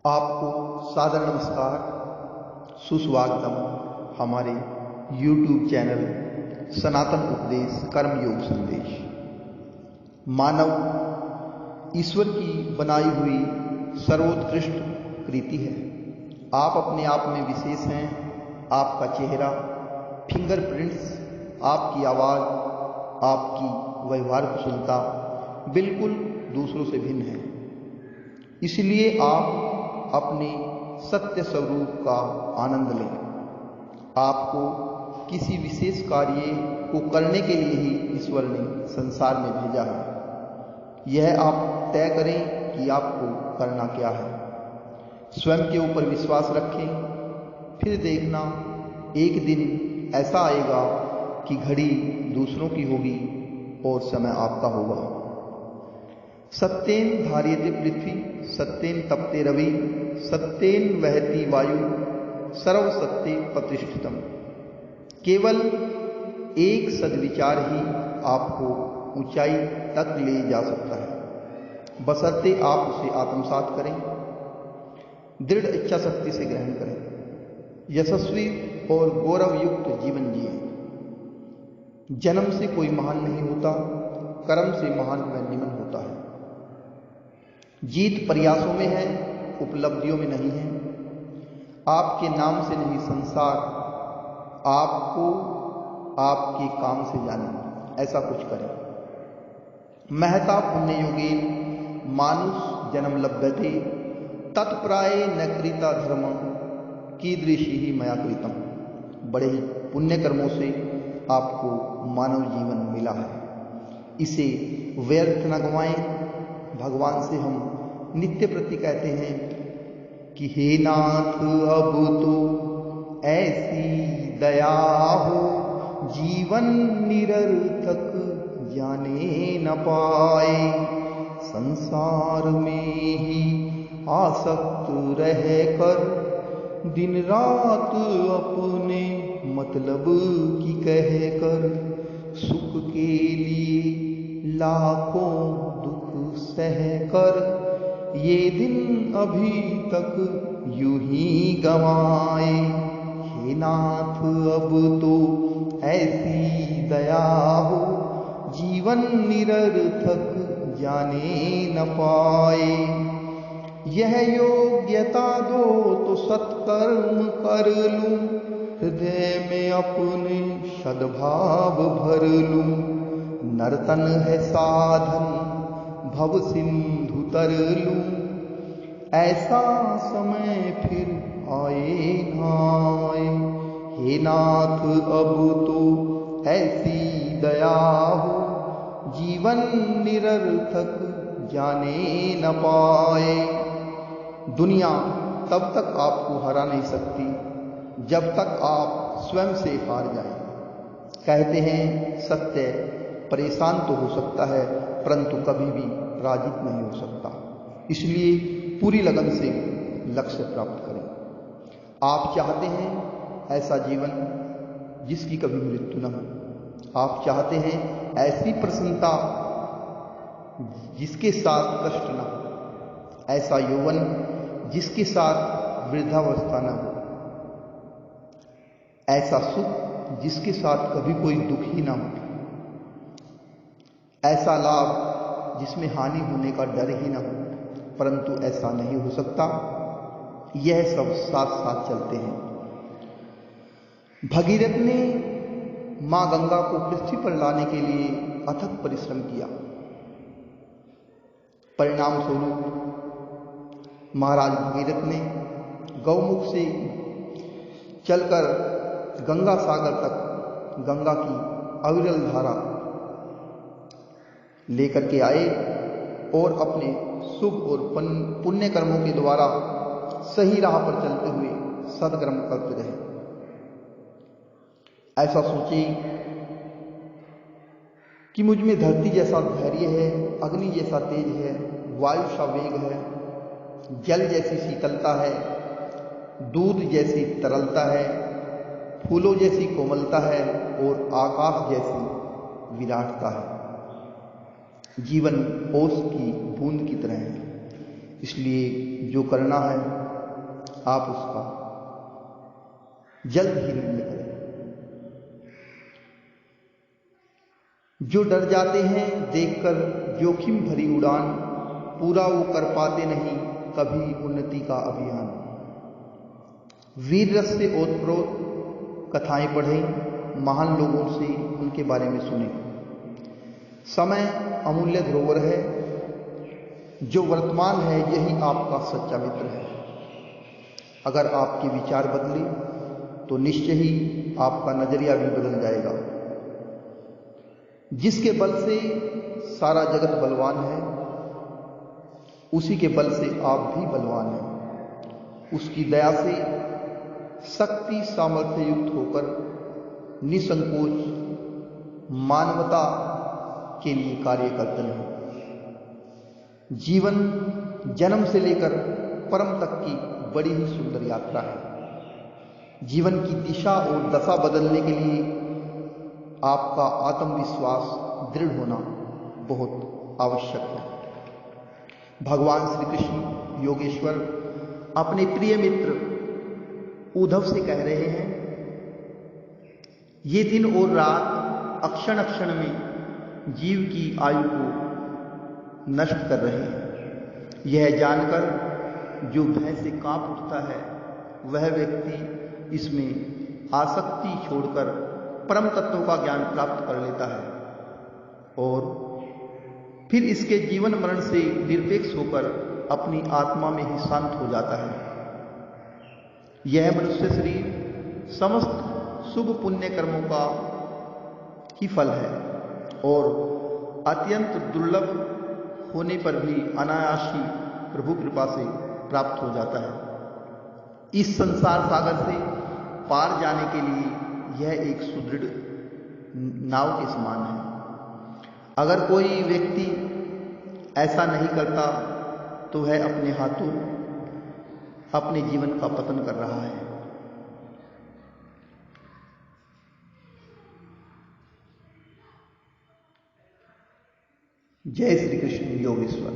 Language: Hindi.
आपको सादर नमस्कार, सुस्वागतम हमारे YouTube चैनल सनातन उपदेश कर्म योग संदेश। मानव ईश्वर की बनाई हुई सर्वोत्कृष्ट कृति है। आप अपने आप में विशेष हैं। आपका चेहरा, फिंगरप्रिंट्स, आपकी आवाज़, आपकी व्यवहार कुशलता बिल्कुल दूसरों से भिन्न है। इसलिए आप अपने सत्य स्वरूप का आनंद लें। आपको किसी विशेष कार्य को करने के लिए ही ईश्वर ने संसार में भेजा है। यह आप तय करें कि आपको करना क्या है। स्वयं के ऊपर विश्वास रखें, फिर देखना एक दिन ऐसा आएगा कि घड़ी दूसरों की होगी और समय आपका होगा। सत्येन धार्यते पृथ्वी, सत्येन तपते रवि, सत्येन वहति वायु, सर्वसत्ये प्रतिष्ठितम्। केवल एक सद्विचार ही आपको ऊंचाई तक ले जा सकता है, बशर्ते आप उसे आत्मसात करें, दृढ़ इच्छा शक्ति से ग्रहण करें, यशस्वी और गौरवयुक्त जीवन जिए। जन्म से कोई महान नहीं होता, कर्म से महान व निमन होता है। जीत प्रयासों में है, उपलब्धियों में नहीं है। आपके नाम से नहीं संसार आपको आपके काम से जाने, ऐसा कुछ करें। महता पुण्य योगेन मानुष जन्म लभ्यते, तत्प्राय न कृता धर्म कीदृशी ही मया कृतम। बड़े ही पुण्य कर्मों से आपको मानव जीवन मिला है, इसे व्यर्थ न गंवाएं। भगवान से हम नित्य प्रति कहते हैं कि हे नाथ अब तो ऐसी दया हो, जीवन निरर्थक जाने न पाए। संसार में ही आसक्त रह कर दिन रात अपने मतलब की कह कर, सुख के लिए लाखों दुख सह कर, ये दिन अभी तक यूं ही गंवाए। हे नाथ अब तो ऐसी दया हो, जीवन निरर्थक जाने न पाए। यह योग्यता दो तो सत्कर्म कर लूं, हृदय में अपने सद्भाव भर लूं। नर्तन है साधन भव सिंधु तर लूं, ऐसा समय फिर आए न आए। हे नाथ अब तो ऐसी दया हो, जीवन निरर्थक जाने न पाए। दुनिया तब तक आपको हरा नहीं सकती जब तक आप स्वयं से हार जाएं। कहते हैं सत्य परेशान तो हो सकता है, परंतु कभी भी पराजित नहीं हो सकता। इसलिए पूरी लगन से लक्ष्य प्राप्त करें। आप चाहते हैं ऐसा जीवन जिसकी कभी मृत्यु न हो। आप चाहते हैं ऐसी प्रसन्नता जिसके साथ कष्ट न हो, ऐसा यौवन जिसके साथ वृद्धावस्था न हो, ऐसा सुख जिसके साथ कभी कोई दुख ही ना हो, ऐसा लाभ जिसमें हानि होने का डर ही ना हो। परंतु ऐसा नहीं हो सकता। यह सब साथ साथ चलते हैं। भगीरथ ने मां गंगा को पृथ्वी पर लाने के लिए अथक परिश्रम किया। परिणाम स्वरूप महाराज भगीरथ ने गौमुख से चलकर गंगा सागर तक गंगा की अविरल धारा लेकर के आए और अपने शुभ और पुण्य कर्मों के द्वारा सही राह पर चलते हुए सत्कर्म करते रहे। ऐसा सोचे कि मुझ में धरती जैसा धैर्य है, अग्नि जैसा तेज है, वायु सा वेग है, जल जैसी शीतलता है, दूध जैसी तरलता है, फूलों जैसी कोमलता है और आकाश जैसी विराटता है। जीवन ओस की बूंद की तरह है। इसलिए जो करना है आप उसका जल्द ही निर्णय करें। जो डर जाते हैं देखकर जोखिम भरी उड़ान, पूरा वो कर पाते नहीं कभी उन्नति का अभियान। वीर रस से ओतप्रोत कथाएं पढ़ें, महान लोगों से उनके बारे में सुनें। समय अमूल्य धरोहर है, जो वर्तमान है यही आपका सच्चा मित्र है। अगर आपके विचार बदले तो निश्चय ही आपका नजरिया भी बदल जाएगा। जिसके बल से सारा जगत बलवान है, उसी के बल से आप भी बलवान हैं। उसकी दया से शक्ति सामर्थ्य युक्त होकर निसंकोच मानवता के लिए कार्य करते हैं। जीवन जन्म से लेकर परम तक की बड़ी ही सुंदर यात्रा है। जीवन की दिशा और दशा बदलने के लिए आपका आत्मविश्वास दृढ़ होना बहुत आवश्यक है। भगवान श्री कृष्ण योगेश्वर अपने प्रिय मित्र उद्धव से कह रहे हैं, ये दिन और रात अक्षण अक्षण में जीव की आयु को नष्ट कर रहे हैं। यह जानकर जो भय से कांप उठता है, वह व्यक्ति इसमें आसक्ति छोड़कर परम तत्वों का ज्ञान प्राप्त कर लेता है और फिर इसके जीवन मरण से निरपेक्ष होकर अपनी आत्मा में ही शांत हो जाता है। यह मनुष्य शरीर समस्त शुभ पुण्य कर्मों का ही फल है और अत्यंत दुर्लभ होने पर भी अनायास ही प्रभु कृपा से प्राप्त हो जाता है। इस संसार सागर से पार जाने के लिए यह एक सुदृढ़ नाव के समान है। अगर कोई व्यक्ति ऐसा नहीं करता तो वह अपने हाथों अपने जीवन का पतन कर रहा है। जय श्री कृष्ण योगेश्वर।